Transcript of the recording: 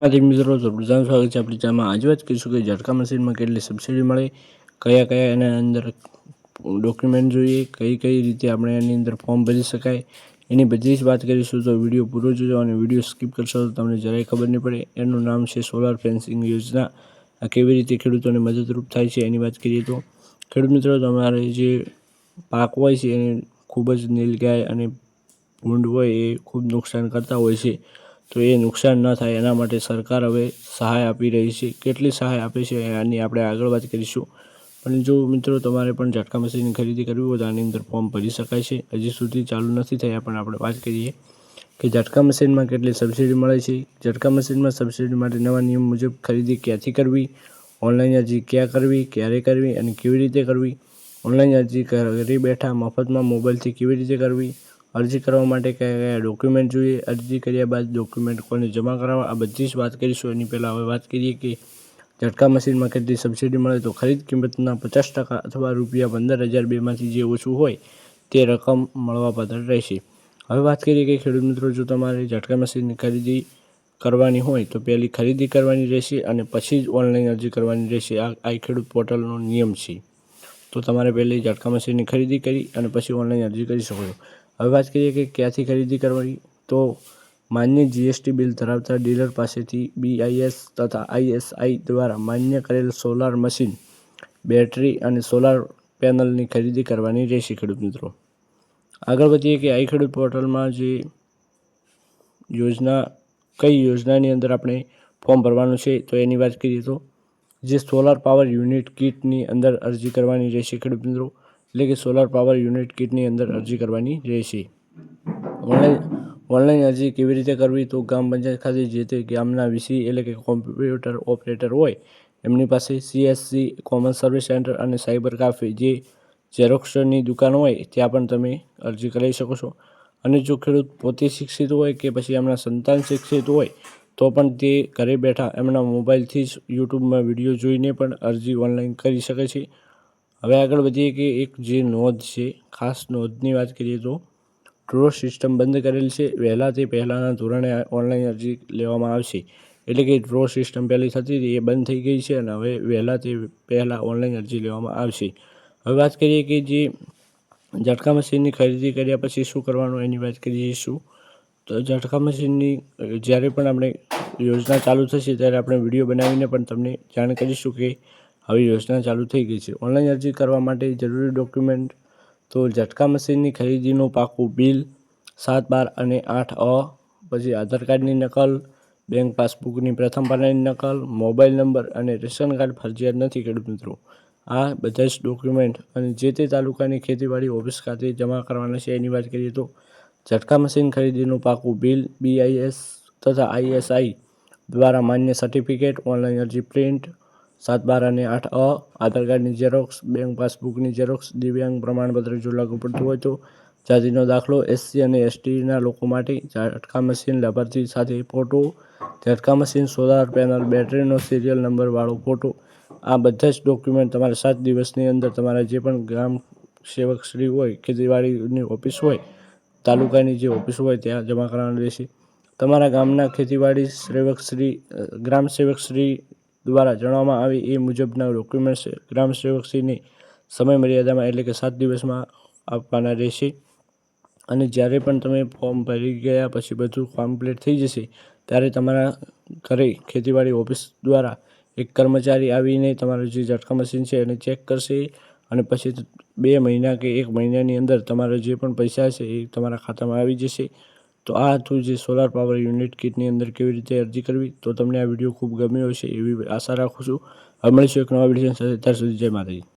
આથી મિત્રો તો બધાનું સ્વાગત છે આપણી ચેનલમાં। આજે વાત કરીશું કે ઝટકા મશીનમાં કેટલી સબસિડી મળે, કયા કયા એના અંદર ડોક્યુમેન્ટ જોઈએ, કઈ કઈ રીતે આપણે એની અંદર ફોર્મ ભરી શકાય, એની બધી જ વાત કરીશું। તો વિડીયો પૂરો જોજો અને વિડીયો સ્કીપ કરશો તો તમને જરાય ખબર નહીં પડે। એનું નામ છે સોલાર ફેન્સિંગ યોજના। આ કેવી રીતે ખેડૂતોને મદદરૂપ થાય છે એની વાત કરીએ તો ખેડૂત મિત્રો, તમારે જે પાક હોય છે એને ખૂબ જ નીલગાય અને ભૂંડ હોય એ ખૂબ નુકસાન કરતા હોય છે। તો એ નુકસાન ન થાય એના માટે સરકાર હવે સહાય આપી રહી છે। કેટલી સહાય આપે છે આની આપણે આગળ વાત કરીશું। પણ જો મિત્રો તમારે પણ ઝટકા મશીનની ખરીદી કરવી હોય તો આની અંદર ફોર્મ ભરી શકાય છે। હજી સુધી ચાલુ નથી થયા, પણ આપણે વાત કરીએ કે ઝટકા મશીનમાં કેટલી સબસિડી મળે છે। ઝટકા મશીનમાં સબસિડી માટે નવા નિયમ મુજબ ખરીદી ક્યાંથી કરવી, ઓનલાઈન અરજી ક્યાં કરવી, ક્યારે કરવી અને કેવી રીતે કરવી, ઓનલાઈન અરજી ઘરે બેઠા મફતમાં મોબાઈલથી કેવી રીતે કરવી, અરજી કરવા માટે કયા કયા ડોક્યુમેન્ટ જોઈએ, અરજી કર્યા બાદ ડોક્યુમેન્ટ કોને જમા કરાવવા, આ બધી જ વાત કરીશું। એની પહેલાં હવે વાત કરીએ કે ઝટકા મશીનમાં કેટલી સબસિડી મળે। તો ખરીદ કિંમતના 50% અથવા ₹15,002માંથી જે ઓછું હોય તે રકમ મળવાપાત્ર રહેશે। હવે વાત કરીએ કે ખેડૂત મિત્રો, જો તમારે ઝટકા મશીનની ખરીદી કરવાની હોય તો પહેલી ખરીદી કરવાની રહેશે અને પછી જ ઓનલાઈન અરજી કરવાની રહેશે। આ ખેડૂત પોર્ટલનો નિયમ છે। તો તમારે પહેલી ઝટકા મશીનની ખરીદી કરી અને પછી ઓનલાઈન અરજી કરી શકો છો। હવે વાત કરીએ કે ક્યાંથી ખરીદી કરવાની, તો માન્ય જીએસટી બિલ ધરાવતા ડીલર પાસેથી BIS તથા ISI દ્વારા માન્ય કરેલ સોલાર મશીન, બેટરી અને સોલાર પેનલની ખરીદી કરવાની રહેશે ખેડૂત મિત્રો। આગળ વધીએ કે આ ખેડૂત પોર્ટલમાં જે યોજના, કઈ યોજનાની અંદર આપણે ફોર્મ ભરવાનું છે તો એની વાત કરીએ તો જે સોલાર પાવર યુનિટ કિટની અંદર અરજી કરવાની રહેશે ખેડૂત મિત્રો। એટલે કે સોલાર પાવર યુનિટ કિટની અંદર અરજી કરવાની રહેશે। ઓનલાઈન અરજી કેવી રીતે કરવી, તો ગ્રામ પંચાયત ખાતે જે તે ગામના વીસી એટલે કે કોમ્પ્યુટર ઓપરેટર હોય એમની પાસે CSC કોમન સર્વિસ સેન્ટર અને સાયબર કાફે જે ઝેરોક્ષની દુકાન હોય ત્યાં પણ તમે અરજી કરાવી શકો છો। અને જો ખેડૂત પોતે શિક્ષિત હોય કે પછી એમના સંતાન શિક્ષિત હોય તો પણ તે ઘરે બેઠા એમના મોબાઈલથી જ યુટ્યુબમાં વિડીયો જોઈને પણ અરજી ઓનલાઈન કરી શકે છે। હવે આગળ વધીએ કે એક જે નોંધ છે, ખાસ નોંધની વાત કરીએ તો ડ્રો સિસ્ટમ બંધ કરેલ છે। વહેલા તે પહેલાંના ધોરણે ઓનલાઈન અરજી લેવામાં આવશે। એટલે કે ડ્રો સિસ્ટમ પહેલી થતી હતી એ બંધ થઈ ગઈ છે અને હવે વહેલા તે પહેલાં ઓનલાઈન અરજી લેવામાં આવશે। હવે વાત કરીએ કે જે ઝટકા મશીનની ખરીદી કર્યા પછી શું કરવાનું એની વાત કરીશું। તો ઝટકા મશીનની જ્યારે પણ આપણે યોજના ચાલુ થશે ત્યારે આપણે વિડીયો બનાવીને પણ તમને જાણ કરીશું કે હવે યોજના ચાલુ થઈ ગઈ છે। ઓનલાઈન અરજી કરવા માટે જરૂરી ડોક્યુમેન્ટ, તો ઝટકા મશીનની ખરીદીનું પાકું બિલ 7, 12 અને 8A, પછી આધાર કાર્ડની નકલ, બેંક પાસબુકની પ્રથમ પાનાની નકલ, મોબાઈલ નંબર અને રેશન કાર્ડ ફરજિયાત નથી ખેડૂત મિત્રો। આ બધા જ ડોક્યુમેન્ટ અને જે તે તાલુકાની ખેતીવાડી ઓફિસ ખાતે જમા કરવાના છે। એની વાત કરીએ તો ઝટકા મશીન ખરીદીનું પાકું બિલ, BIS તથા ISI દ્વારા માન્ય સર્ટિફિકેટ, ઓનલાઈન અરજી પ્રિન્ટ 7, 12 અને 8A, આધાર કાર્ડની ઝેરોક્સ, બેંક પાસબુકની ઝેરોક્સ, દિવ્યાંગ પ્રમાણપત્ર જો લાગુ પડતું હોય તો, જાતિનો દાખલો, SC અને STના લોકો માટે, ઝટકા મશીન લાભાર્થી સાથે ફોટો, ઝટકા મશીન, સોલાર પેનલ, બેટરીનો સિરિયલ નંબરવાળો ફોટો, આ બધા જ ડોક્યુમેન્ટ તમારે 7 દિવસની અંદર તમારા જે પણ ગ્રામ સેવકશ્રી હોય, ખેતીવાડીની ઓફિસ હોય, તાલુકાની જે ઓફિસ હોય ત્યાં જમા કરાવવાનું રહેશે। તમારા ગામના ખેતીવાડી સેવકશ્રી, ગ્રામ સેવકશ્રી દ્વારા જણાવવામાં આવે એ મુજબના ડોક્યુમેન્ટ્સ ગ્રામ સેવકશ્રીને સમય મર્યાદામાં એટલે કે 7 દિવસમાં આપવાના રહેશે। અને જ્યારે પણ તમે ફોર્મ ભરી ગયા પછી બધું કમ્પ્લીટ થઈ જશે ત્યારે તમારા ઘરે ખેતીવાડી ઓફિસ દ્વારા એક કર્મચારી આવીને તમારું જે ઝટકા મશીન છે એને ચેક કરશે અને પછી 2 મહિના કે 1 મહિનાની અંદર તમારા જે પણ પૈસા છે એ તમારા ખાતામાં આવી જશે। તો આ હતું જે સોલાર પાવર યુનિટ કિટની અંદર કેવી રીતે અરજી કરવી। તો તમને આ વિડીયો ખૂબ ગમ્યો હશે એવી આશા રાખું છું। હવે મળીશું એક નવા વિડીયો સાથે, ત્યાર સુધી જય માતાજી।